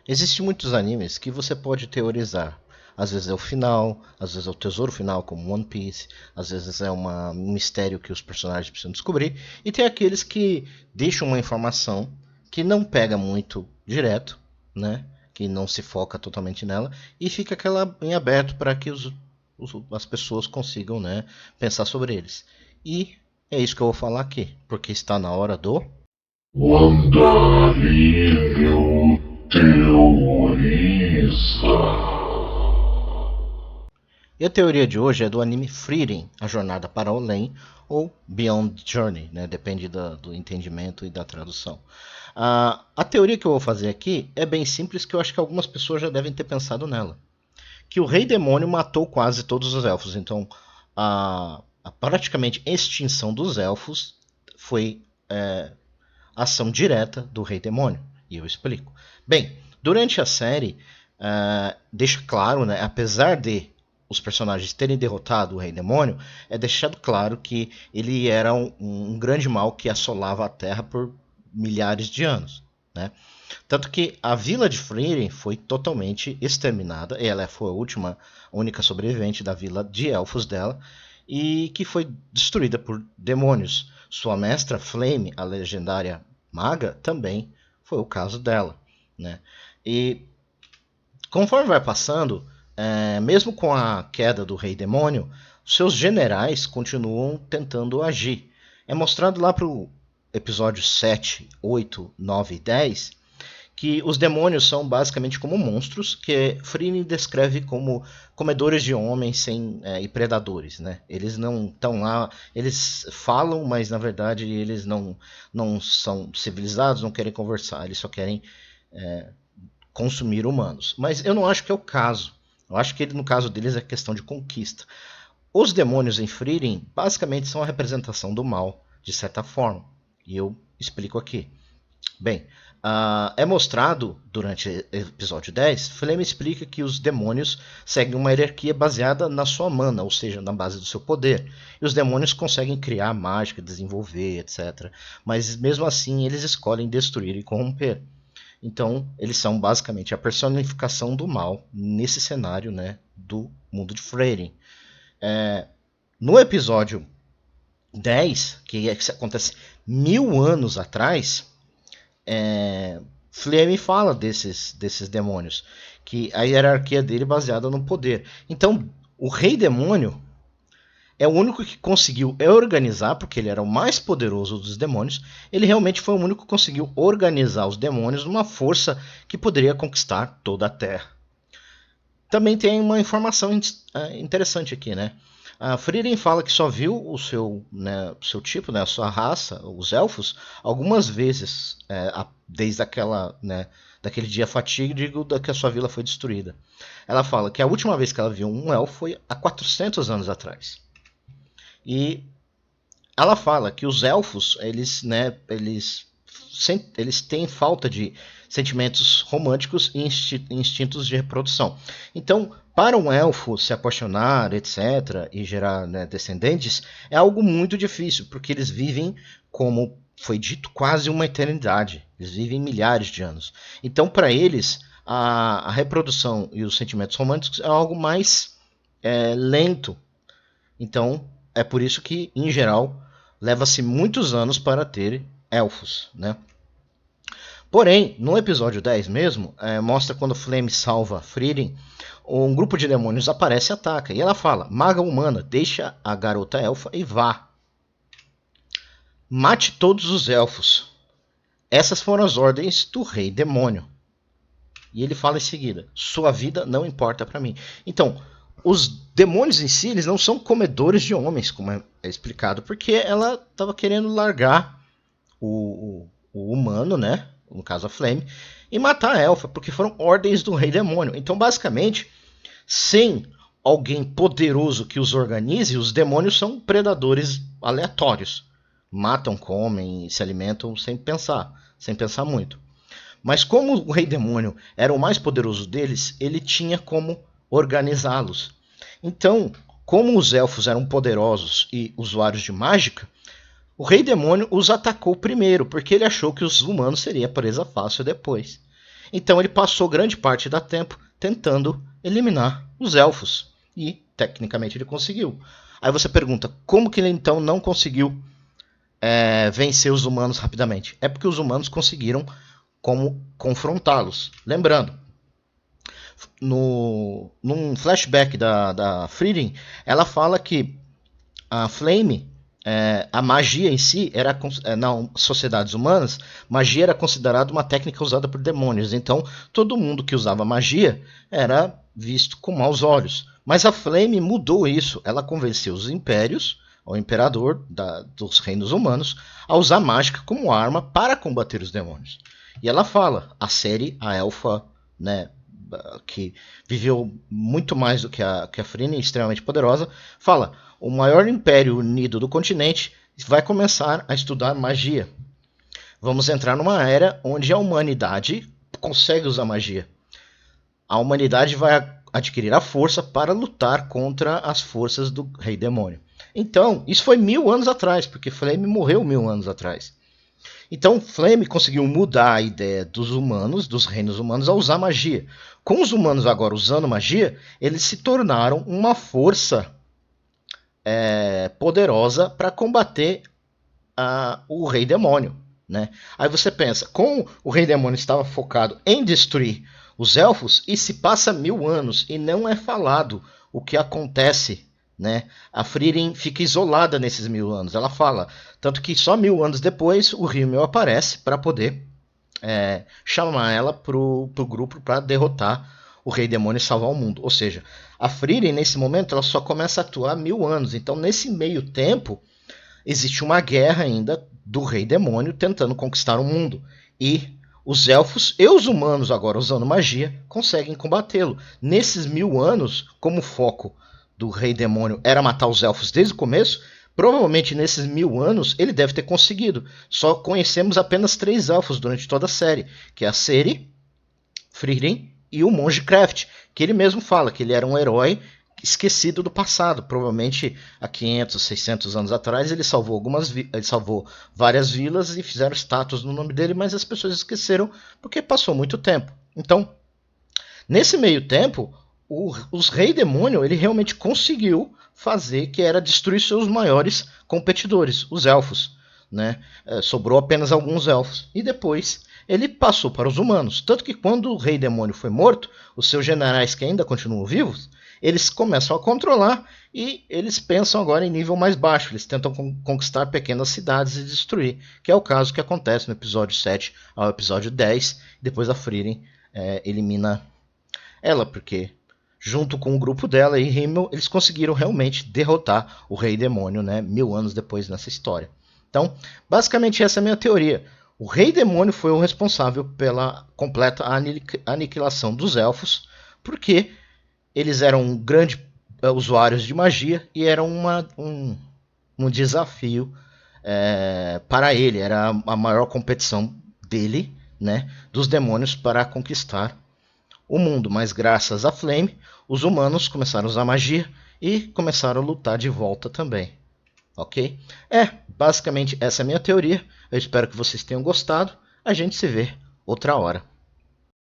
Existem muitos animes que você pode teorizar. Às vezes é o final, às vezes é o tesouro final, como One Piece, às vezes é um mistério que os personagens precisam descobrir, e tem aqueles que deixam uma informação que não pega muito direto, né? Que não se foca totalmente nela, e fica aquela em aberto para que as pessoas consigam, né, pensar sobre eles. E é isso que eu vou falar aqui, porque está na hora do. Andarilho teoriza. E a teoria de hoje é do anime Frieren, A Jornada para Além, ou Beyond Journey, né? Depende do entendimento e da tradução. A teoria que eu vou fazer aqui é bem simples, que eu acho que algumas pessoas já devem ter pensado nela. Que o Rei Demônio matou quase todos os elfos, então a praticamente extinção dos elfos foi ação direta do Rei Demônio. E eu explico. Bem, durante a série, deixa claro, né, apesar de os personagens terem derrotado o Rei Demônio, é deixado claro que ele era um grande mal que assolava a Terra por milhares de anos. Né? Tanto que a vila de Frieren foi totalmente exterminada. Ela foi a única sobrevivente da vila de elfos dela, e que foi destruída por demônios. Sua mestra Flame, a legendária maga, também foi o caso dela. Né? E conforme vai passando, mesmo com a queda do Rei Demônio, seus generais continuam tentando agir. É mostrado lá para o episódio 7, 8, 9 e 10 que os demônios são basicamente como monstros que Frieren descreve como comedores de homens e predadores. Né? Eles não estão lá, eles falam, mas na verdade eles não são civilizados, não querem conversar, eles só querem consumir humanos. Mas eu não acho que é o caso. Eu acho que no caso deles é questão de conquista. Os demônios em Frieren basicamente são a representação do mal, de certa forma. E eu explico aqui. Bem, é mostrado durante o episódio 10, Flame explica que os demônios seguem uma hierarquia baseada na sua mana, ou seja, na base do seu poder. E os demônios conseguem criar mágica, desenvolver, etc. Mas mesmo assim, eles escolhem destruir e corromper. Então, eles são basicamente a personificação do mal nesse cenário, né, do mundo de Frieren. No episódio 10, que acontece 1000 anos atrás, Flame fala desses demônios, que a hierarquia dele é baseada no poder. Então, o Rei Demônio é o único que conseguiu organizar, porque ele era o mais poderoso dos demônios. Ele realmente foi o único que conseguiu organizar os demônios numa força que poderia conquistar toda a Terra. Também tem uma informação interessante aqui, né? A Frieren fala que só viu seu tipo, né, a sua raça, os elfos, algumas vezes, desde daquele dia fatídico da que a sua vila foi destruída. Ela fala que a última vez que ela viu um elfo foi há 400 anos atrás. E ela fala que os elfos, eles têm falta de sentimentos românticos e instintos de reprodução. Então, para um elfo se apaixonar, etc., e gerar, né, descendentes, é algo muito difícil, porque eles vivem, como foi dito, quase uma eternidade. Eles vivem milhares de anos. Então, para eles, a reprodução e os sentimentos românticos é algo mais lento. Então, é por isso que, em geral, leva-se muitos anos para ter elfos, né? Porém, no episódio 10 mesmo, mostra quando Flame salva Frieren, um grupo de demônios aparece e ataca. E ela fala, maga humana, deixa a garota elfa e vá. Mate todos os elfos. Essas foram as ordens do rei demônio. E ele fala em seguida, sua vida não importa para mim. Então, os demônios em si, eles não são comedores de homens, como é explicado, porque ela estava querendo largar o humano, né? No caso a Flame, e matar a elfa, porque foram ordens do rei demônio. Então, basicamente, sem alguém poderoso que os organize, os demônios são predadores aleatórios. Matam, comem, se alimentam sem pensar muito. Mas como o rei demônio era o mais poderoso deles, ele tinha como organizá-los. Então, como os elfos eram poderosos e usuários de mágica, o rei demônio os atacou primeiro, porque ele achou que os humanos seriam presa fácil depois. Então ele passou grande parte do tempo tentando eliminar os elfos. E, tecnicamente, ele conseguiu. Aí você pergunta, como que ele então não conseguiu vencer os humanos rapidamente? É porque os humanos conseguiram como confrontá-los. Lembrando, num flashback da Frieren, ela fala que a Flame, a magia em si, era nas sociedades humanas, magia era considerada uma técnica usada por demônios. Então, todo mundo que usava magia era visto com maus olhos. Mas a Flame mudou isso. Ela convenceu os impérios, o imperador dos reinos humanos, a usar mágica como arma para combater os demônios. E ela fala, a série, a elfa, né, que viveu muito mais do que a Frieren, extremamente poderosa, fala: o maior império unido do continente vai começar a estudar magia. Vamos entrar numa era onde a humanidade consegue usar magia. A humanidade vai adquirir a força para lutar contra as forças do Rei Demônio. Então, isso foi 1000 anos atrás, porque Flame morreu 1000 anos atrás. Então, Flame conseguiu mudar a ideia dos humanos, dos reinos humanos, a usar magia. Com os humanos agora usando magia, eles se tornaram uma força poderosa para combater o Rei Demônio. Né? Aí você pensa, como o Rei Demônio estava focado em destruir os elfos, e se passa 1000 anos e não é falado o que acontece, né? A Frieren fica isolada nesses 1000 anos. Ela fala, tanto que só 1000 anos depois o Rimmel aparece para poder chamar ela pro grupo para derrotar o Rei Demônio e salvar o mundo. Ou seja, a Frieren nesse momento ela só começa a atuar 1000 anos. Então nesse meio tempo existe uma guerra ainda do Rei Demônio tentando conquistar o mundo. E os elfos e os humanos, agora usando magia, conseguem combatê-lo. Nesses 1000 anos, como o foco do Rei Demônio era matar os elfos desde o começo, provavelmente nesses 1000 anos ele deve ter conseguido. Só conhecemos apenas 3 elfos durante toda a série, que é a Ciri, Frieren e o Monge Craft, que ele mesmo fala que ele era um herói esquecido do passado. Provavelmente há 500, 600 anos atrás ele salvou várias vilas e fizeram estátuas no nome dele, mas as pessoas esqueceram porque passou muito tempo. Então, nesse meio tempo, os Rei Demônio ele realmente conseguiu fazer que era destruir seus maiores competidores, os elfos. Né? Sobrou apenas alguns elfos. E depois ele passou para os humanos. Tanto que quando o Rei Demônio foi morto, os seus generais que ainda continuam vivos, eles começam a controlar e eles pensam agora em nível mais baixo. Eles tentam conquistar pequenas cidades e destruir, que é o caso que acontece no episódio 7 ao episódio 10. Depois a Frieren elimina ela, porque junto com o grupo dela e Rimmel, eles conseguiram realmente derrotar o Rei Demônio, né, 1000 anos depois nessa história. Então, basicamente essa é a minha teoria. O Rei Demônio foi o responsável pela completa aniquilação dos elfos, porque eles eram grandes usuários de magia e era um desafio para ele. Era a maior competição dele, né, dos demônios para conquistar o mundo. Mas graças a Flame, os humanos começaram a usar magia e começaram a lutar de volta também. Ok? Basicamente essa é a minha teoria. Eu espero que vocês tenham gostado. A gente se vê outra hora.